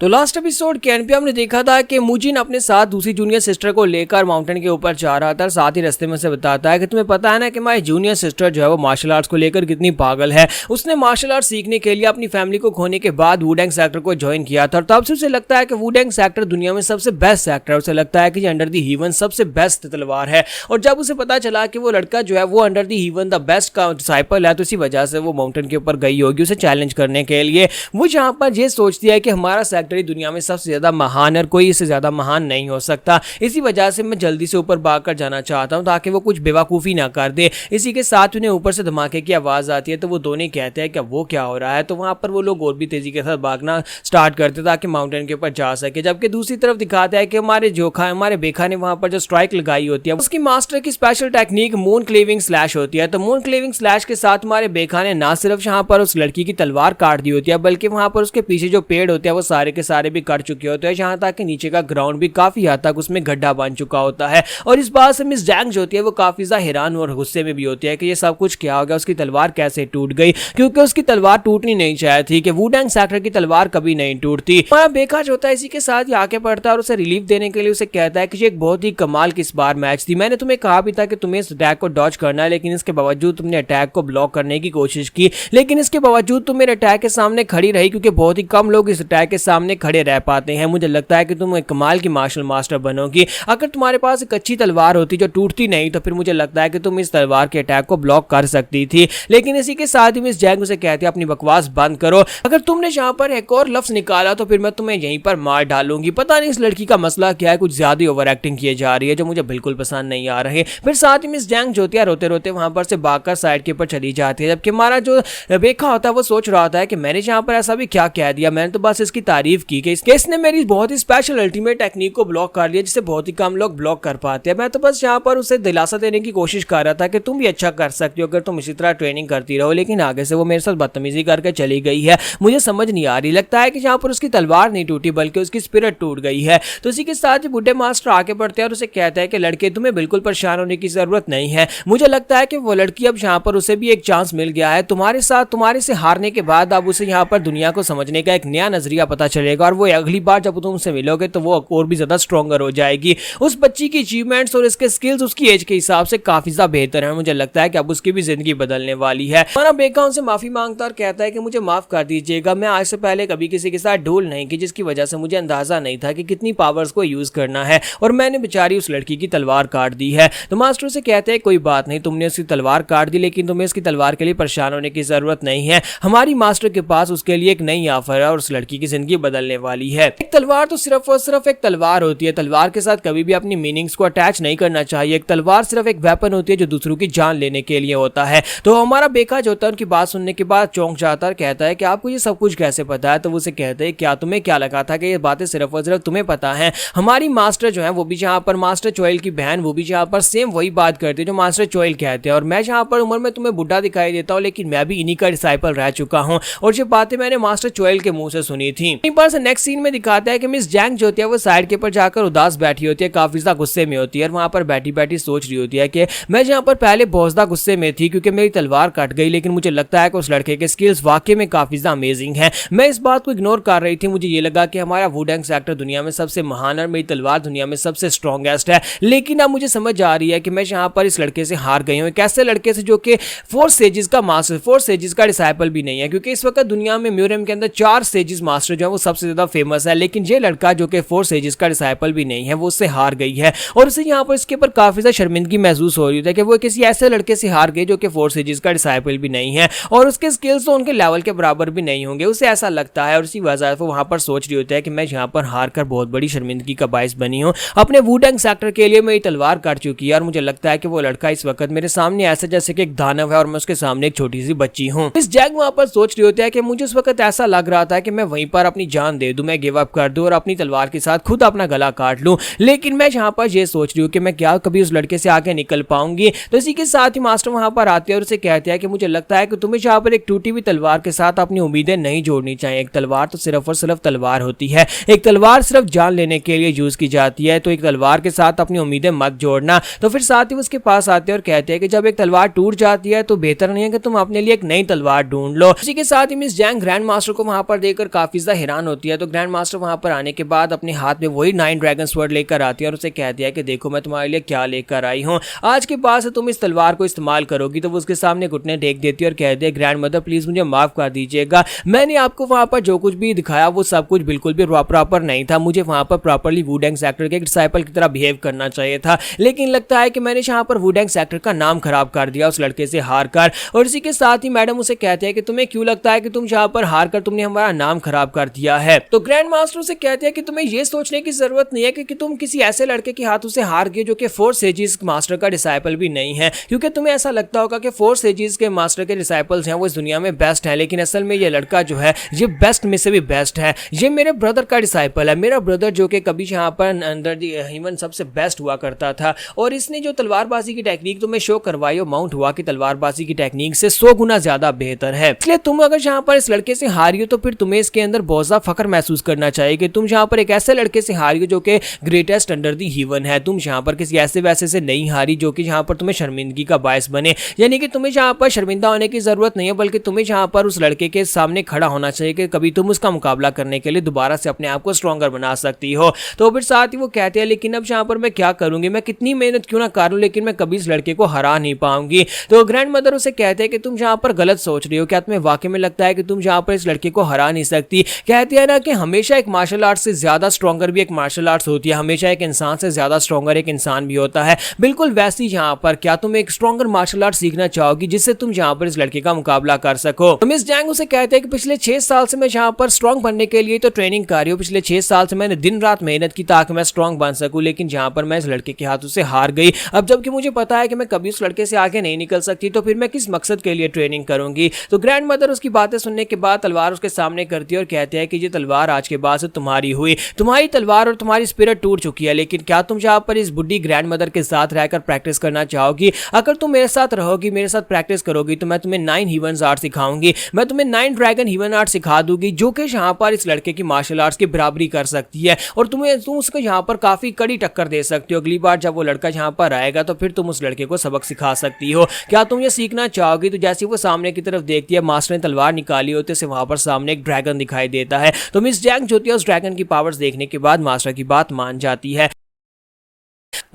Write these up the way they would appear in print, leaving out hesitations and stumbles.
तो last episode के and पे हमने देखा था कि मुजिन अपने साथ दूसरी जूनियर सिस्टर को लेकर माउंटेन के ऊपर जा रहा था। साथ ही रास्ते में से बताता है कि तुम्हें पता है ना कि हमारी जूनियर सिस्टर जो है वो मार्शल आर्ट्स को लेकर कितनी पागल है। उसने मार्शल आर्ट्स सीखने के लिए अपनी फैमिली को खोने के बाद वुडेंग सेक्टर को ज्वाइन किया था और तब से उसे लगता है कि वुडेंग सेक्टर दुनिया में सबसे बेस्ट सेक्टर है। उसे लगता है कि अंडर दी हीवन सबसे बेस्ट तलवार है और जब उसे पता चला कि वो लड़का जो है वो under the heaven the best का डिसाइपल है तो इसी वजह से वो माउंटेन के ऊपर गई होगी उसे चैलेंज करने के लिए। वो यहाँ पर ये सोचती है कि हमारा सेक्टर ही दुनिया में सबसे ज्यादा महान है और कोई इससे ज्यादा महान नहीं हो सकता। इसी वजह से मैं जल्दी से ऊपर भागकर जाना चाहता हूं ताकि वो कुछ बेवकूफ़ी ना कर दे। इसी के साथ उन्हें ऊपर से धमाके की आवाज़ आती है तो वो दोनों कहते हैं कि वो क्या हो रहा है। तो वहाँ पर वो लोग और भी तेज़ी के साथ भागना स्टार्ट करते ताकि माउंटेन के ऊपर जा सके। जबकि दूसरी तरफ दिखाता है कि हमारे बेखा ने वहाँ पर जो स्ट्राइक लगाई होती है उसकी मास्टर की स्पेशल टेक्निक मून क्लेविंग स्लैश होती है। तो मून क्लेविंग स्लैश के साथ हमारे बेखा ने ना सिर्फ यहाँ पर उस लड़की की तलवार काट दी होती है बल्कि वहाँ पर उसके पीछे जो पेड़ होते हैं वो सारे के सारे भी कट चुके होते हैं। यहाँ तक कि नीचे का ग्राउंड भी काफी हद तक उसमें गड्ढा बन चुका होता है और इस बात से मिस जैंग जो होती है वो काफी ज्यादा हैरान और गुस्से में भी होती है कि ये सब कुछ क्या हो गया, उसकी तलवार कैसे टूट गई, क्योंकि उसकी तलवार टूटनी नहीं चाहिए थी कि वुडेंग सेक्टर की तलवार कभी नहीं टूटती। हमारा बेखा जो होता है इसी के साथ ही आके पड़ता है और उसे रिलीफ देने के लिए उसे कहता है कि ये एक बहुत ही कमाल की इस बार मैच थी। मैंने तुम्हें कहा भी था कि तुम्हें इस अटैक को डॉज करना है लेकिन इसके बावजूद तुमने अटैक को ब्लॉक करने की कोशिश की, लेकिन इसके बावजूद तुम मेरे अटैक के सामने खड़ी रही क्योंकि बहुत ही कम लोग इस अटैक के सामने खड़े रह पाते हैं। मुझे लगता है कि तुम एक कमाल की मार्शल मास्टर बनोगी। अगर तुम्हारे पास एक अच्छी तलवार होती जो टूटती नहीं तो फिर मुझे लगता है कि तुम इस तलवार के अटैक को ब्लॉक कर सकती थी। लेकिन इसी के साथ ही मिस जैंग उसे कहती है अपनी बकवास बंद करो, अगर तुमने यहाँ पर एक और लफ्ज निकाला तो फिर मैं तुम्हें यहीं पर मार डालूंगी। पता नहीं इस लड़की का मसला क्या है, कुछ ज्यादा ओवर एक्टिंग की जा रही है जो मुझे बिल्कुल पसंद नहीं आ रही। फिर साथ ही मिस जैंग जो होती है रोते रोते वहां पर से भागकर साइड के ऊपर चली जाती है। जबकि हमारा जो बेखा होता है वो सोच रहा होता है कि मैंने यहाँ पर ऐसा भी क्या कह दिया, मैंने तो बस इसकी तारीफ की कि इसने मेरी बहुत ही स्पेशल अल्टीमेट टेक्निक को ब्लॉक कर लिया जिसे बहुत ही कम लोग ब्लॉक कर पाते हैं। मैं तो बस यहाँ पर उसे दिलासा देने की कोशिश कर रहा था कि तुम भी अच्छा कर सकती हो अगर तुम इसी तरह ट्रेनिंग करती रहो, लेकिन आगे से वो मेरे साथ बदतमीजी करके चली गई है। मुझे समझ नहीं आ रही, लगता है कि यहाँ पर उसकी तलवार नहीं टूटी बल्कि उसकी स्पिरिट टूट गई है। तो इसी के साथ ही बुड्ढे मास्टर आके पड़ते हैं और उसे कहता है कि लड़के तुम्हें बिल्कुल परेशान होने की जरूरत नहीं है। मुझे लगता है कि वो लड़की अब यहाँ पर उसे भी एक चांस मिल गया है तुम्हारे साथ, तुम्हारे से हारने के बाद अब उसे यहाँ पर दुनिया को समझने का एक नया नजरिया पता चलेगा और वो अगली बार जब तुमसे मिलोगे तो वो और भी ज्यादा स्ट्रॉन्गर हो जाएगी। उस बच्ची की अचीवमेंट्स और इसके स्किल्स उसकी एज के हिसाब से काफी ज्यादा बेहतर है। मुझे लगता है कि अब उसकी भी जिंदगी बदलने वाली है। हमारा बेखा उनसे माफी मांगता और कहता है कि मुझे माफ कर दीजिएगा, मैं आज से पहले कभी किसी के साथ डूल नहीं की जिसकी वजह से मुझे अंदाजा नहीं था कि कितनी पावर्स को यूज करना है और मैंने बेचारी उस लड़की की तलवार काट दी है। तो मास्टर से कहते हैं कोई बात नहीं, तुमने उसकी तलवार काट दी लेकिन तुम्हें उसकी तलवार के लिए परेशान होने की जरूरत नहीं है। हमारी मास्टर के पास उसके लिए एक नई ऑफर है और उस लड़की की जिंदगी बदलने वाली है। एक तलवार तो सिर्फ और सिर्फ एक तलवार होती है, तलवार के साथ कभी भी अपनी मीनिंग्स को अटैच नहीं करना चाहिए। एक तलवार सिर्फ एक वेपन होती है जो दूसरों की जान लेने के लिए होता है। तो हमारा बेखा जो होता है उनकी बात सुनने के बाद चौंक जाता है, कहता है कि आपको ये सब कुछ कैसे पता है। तो वो उसे कहते हैं क्या तुम्हें क्या लगा था कि ये बातें सिर्फ और सिर्फ तुम्हें पता है। हमारी मास्टर जो है वो भी यहाँ पर मास्टर चोइल की बहन वो भी यहाँ पर सेम वही बात करती है जो मास्टर चोइल कहते हैं और मैं यहाँ पर उम्र में तुम्हें बुढ़ा दिखाई देता हूँ लेकिन मैं भी इन्हीं का डिसाइपल रह चुका हूँ और ये बातें मैंने मास्टर चोइल के मुंह से सुनी थी। नेक्स्ट सीन में दिखाता है कि मिस जैंग जो होती है वो साइड के ऊपर जाकर उदास बैठी होती है, काफी ज्यादा गुस्से में होती है और वहां पर बैठी बैठी सोच रही होती है कि मैं यहाँ पर पहले बहुत ज्यादा गुस्से में थी क्योंकि मेरी तलवार कट गई, लेकिन मुझे लगता है कि उस लड़के के स्किल्स वाकई में काफी ज्यादा अमेजिंग है। मैं इस बात को इग्नोर कर रही थी, मुझे ये लगा कि हमारा वुडेंग सेक्टर दुनिया में सबसे महान है और मेरी तलवार दुनिया में सबसे स्ट्रॉन्गेस्ट है, लेकिन अब मुझे समझ आ रही है कि मैं यहाँ पर इस लड़के से हार गई हूँ। एक ऐसे लड़के से जो कि 4 सेजेस का मास्टर, 4 सेजेस का डिसाइपल भी नहीं है, क्योंकि इस वक्त दुनिया में म्यूरियम के अंदर 4 सेजेस मास्टर जो है वो सबसे ज्यादा फेमस है, लेकिन ये लड़का जो कि 4 सेजेस का डिसाइपल भी नहीं है वो उससे हार गई है और उसे यहाँ पर इसके ऊपर काफी ज्यादा शर्मिंदगी महसूस हो रही है कि वो किसी ऐसे लड़के से हार गई जो कि 4 सेजेस का डिसाइपल भी नहीं है और उसके स्किल्स तो उनके लेवल के बराबर भी नहीं होंगे, उसे ऐसा लगता है और इसी वजह से वो वहां पर सोच रही होती है कि मैं यहाँ पर हार कर बहुत बड़ी शर्मिंदगी का बाइस बनी हूँ। अपने वुडेंग सेक्टर के लिए मेरी तलवार काट चुकी है और मुझे लगता है कि वो लड़का इस वक्त मेरे सामने ऐसा जैसे कि एक दानव है और मैं उसके सामने एक छोटी सी बच्ची हूँ। इस जैग वहां पर सोच रही होती है कि मुझे उस वक्त ऐसा लग रहा था कि मैं वहीं पर अपनी जान दे दूं, मैं गिव अप कर दूं और अपनी तलवार के साथ खुद अपना गला काट लूं, लेकिन मैं यहाँ पर ये सोच रही हूँ कि मैं क्या कभी उस लड़के से आगे निकल पाऊंगी। तो इसी के साथ ही मास्टर वहां पर आते हैं और उसे कहते हैं कि मुझे लगता है कि तुम्हें यहाँ पर एक टूटी हुई तलवार के साथ अपनी उम्मीदें नहीं जोड़नी चाहिए। एक तलवार तो सिर्फ और सिर्फ तलवार होती है, एक तलवार सिर्फ जान लेने के लिए यूज की जाती है, तो एक तलवार के साथ अपनी उम्मीदें मत जोड़ना। तो फिर साथ ही उसके पास आते हैं और कहते हैं कि जब एक तलवार टूट जाती है तो बेहतर नहीं है कि तुम अपने लिए एक नई तलवार ढूंढ लो। इसी के साथ ही मिस जैंग ग्रैंड मास्टर को वहां पर देखकर काफी ज्यादा हैरान होती है तो ग्रैंड मास्टर वहां पर आने के बाद अपने हाथ में वही 9 ड्रैगन स्वॉर्ड लेकर आती है और उसे कहती है कि देखो मैं तुम्हारे लिए क्या लेकर आई हूँ, आज के बाद से तुम इस तलवार को इस्तेमाल करोगी। तो वो उसके सामने घुटने टेक देती है और कहती है ग्रैंड मदर प्लीज मुझे माफ कर दीजिएगा, मैंने आपको वहां पर जो कुछ भी दिखाया वो सब कुछ बिल्कुल भी प्रॉपर नहीं था, मुझे वहां पर प्रॉपर्ली वुडेंग सेक्टर के डिसाइपल की तरह बिहेव करना चाहिए था, लेकिन लगता है कि मैंने यहाँ पर वुडेंग सेक्टर का नाम खराब कर दिया उस लड़के से हार कर। और इसी के साथ ही मैडम उसे कहते हैं कि तुम्हें क्यों लगता है कि तुम यहाँ पर हार कर तुमने हमारा नाम खराब कर दिया है। तो ग्रैंड मास्टर से कहते हैं कि तुम्हें यह सोचने की जरूरत नहीं है कि तुम किसी ऐसे लड़के के हाथों से हार गए जो कि 4 सेजेस मास्टर का डिसाइपल भी नहीं है, क्योंकि तुम्हें ऐसा लगता होगा कि 4 सेजेस के मास्टर के डिसाइपल्स हैं वो इस दुनिया में बेस्ट है, लेकिन असल में ये लड़का जो है ये बेस्ट में से भी बेस्ट है, ये मेरे ब्रदर का डिसाइपल है, मेरा ब्रदर जो कि कभी यहाँ पर अंदर ह्यूमन सबसे बेस्ट हुआ करता था, और इसने जो तलवारबाजी की टेक्निक तुम्हें शो करवाई वो माउंट हुआ की तलवारबाजी की टेक्निक से 100 गुना ज्यादा बेहतर है। इसलिए तुम अगर यहाँ पर इस लड़के से हारी हो तो फिर तुम्हें इसके अंदर बहुत ज्यादा फख्र महसूस करना चाहिए कि तुम यहाँ पर एक ऐसे लड़के से हारी हो जो कि ग्रेटेस्ट अंडर दी हीवन है, तुम यहाँ पर किसी ऐसे वैसे से नहीं हारी जो कि यहाँ पर तुम्हें शर्मिंदगी का बायस बने, यानी कि तुम्हें यहाँ पर शर्मिंदा होने की जरूरत नहीं है, बल्कि तुम्हें यहाँ पर उस लड़के के सामने खड़ा होना चाहिए कि कभी तुम उसका मुकाबला करने के लिए दोबारा से अपने आप को स्ट्रॉन्गर बना सकती हो। तो फिर साथ ही वो कहते हैं लेकिन अब यहाँ पर मैं क्या करूंगी, मैं कितनी मेहनत क्यों ना करूं, लेकिन मैं कभी इस लड़के को हरा नहीं पाऊंगी। तो ग्रैंड मदर उसे कहते हैं कि तुम यहाँ पर गलत सोच रही हो, क्या तुम्हें वाकई में लगता है कि तुम यहाँ पर इस लड़के को हरा नहीं सकती। कहती है ना कि हमेशा एक मार्शल आर्ट से ज्यादा स्ट्रॉन्गर भी एक मार्शल आर्ट्स होती है, हमेशा एक इंसान से ज्यादा स्ट्रॉन्गर एक इंसान भी होता है, बिल्कुल वैसी यहाँ पर क्या तुम एक स्ट्रॉन्गर मार्शल आर्ट सीखना चाहोगी जिससे तुम यहाँ पर इस लड़के का मुकाबला कर सको। तो मिस जैंग उसे कहते हैं कि पिछले 6 साल से मैं यहाँ पर स्ट्रॉन्ग बनने के लिए तो ट्रेनिंग कर रही हूँ, पिछले 6 साल से मैंने दिन रात मेहनत की ताकि मैं स्ट्रॉन्ग बन सकूं, लेकिन जहाँ पर मैं इस लड़के के हाथों से हार गई। अब जबकि मुझे पता है कि मैं कभी उस लड़के से आगे नहीं निकल सकती तो फिर मैं किस मकसद के लिए ट्रेनिंग करूंगी। तो ग्रैंड मदर उसकी बातें सुनने के बाद तलवार उसके सामने करती है और कहते हैं कि ये तलवार आज के बाद से तुम्हारी हुई, तुम्हारी तलवार और तुम्हारी स्पिरिट टूट चुकी है, लेकिन क्या तुम यहाँ पर इस बुढ़ी ग्रैंड मदर के साथ रहकर प्रैक्टिस करना चाहोगी। अगर तुम मेरे साथ रहोगी, मेरे साथ प्रैक्टिस करोगी तो मैं तुम्हें 9 हीवंस आर्ट सिखाऊंगी, मैं तुम्हें 9 ड्रैगन हीवन आर्ट सिखा दूंगी जो कि यहाँ पर इस लड़के की मार्शल आर्ट्स की बराबरी कर सकती है, और तुम उसको यहाँ पर काफी कड़ी टक्कर दे सकती हो। अगली बार जब वो लड़का यहाँ पर आएगा तो फिर तुम उस लड़के को सबक सिखा सकती हो, क्या तुम ये सीखना चाहोगी। तो जैसे वो सामने की तरफ देखती है, मास्टर ने तलवार निकाली होती है, वहां पर सामने एक ड्रैगन दिखाई देता है। तो मिस जैंग जो होती है उस ड्रैगन की पावर्स देखने के बाद मास्टर की बात मान जाती है।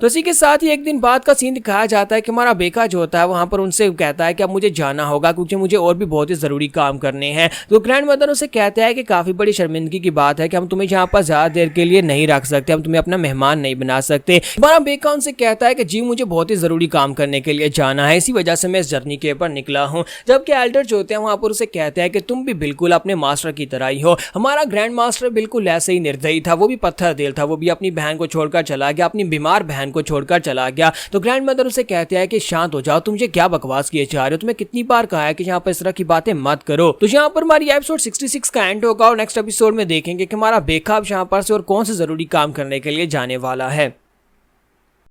तो इसी के साथ ही एक दिन बाद का सीन दिखाया जाता है कि हमारा बेका जो होता है वहां पर उनसे कहता है कि अब मुझे जाना होगा क्योंकि मुझे और भी बहुत ही जरूरी काम करने हैं। तो ग्रैंड मदर उसे कहता है कि काफी बड़ी शर्मिंदगी की बात है कि हम तुम्हें यहाँ पर ज्यादा देर के लिए नहीं रख सकते, हम तुम्हें अपना मेहमान नहीं बना सकते। हमारा बेका उनसे कहता है कि जी मुझे बहुत ही जरूरी काम करने के लिए जाना है, इसी वजह से मैं इस जर्नी के ऊपर निकला हूँ। जबकि एल्डर जो होते हैं वहां पर उसे कहते हैं कि तुम भी बिल्कुल अपने मास्टर की तरह ही हो, हमारा ग्रैंड मास्टर बिल्कुल ऐसे ही निर्दयी था, वो भी पत्थर दिल था, वो भी अपनी बहन को छोड़कर चला गया, अपनी बीमार बहन को छोड़कर चला गया। तो ग्रैंड मदर उसे कहते हैं कि शांत हो जाओ, तुम मुझे क्या बकवास किए जा रहे हो, तुम्हें कितनी बार कहा है कि यहाँ पर इस तरह की बातें मत करो। तो यहाँ पर हमारी एपिसोड 66 का एंड होगा और नेक्स्ट एपिसोड में देखेंगे कि हमारा बेखा अब यहाँ पर से और कौन से जरूरी काम करने के लिए जाने वाला है।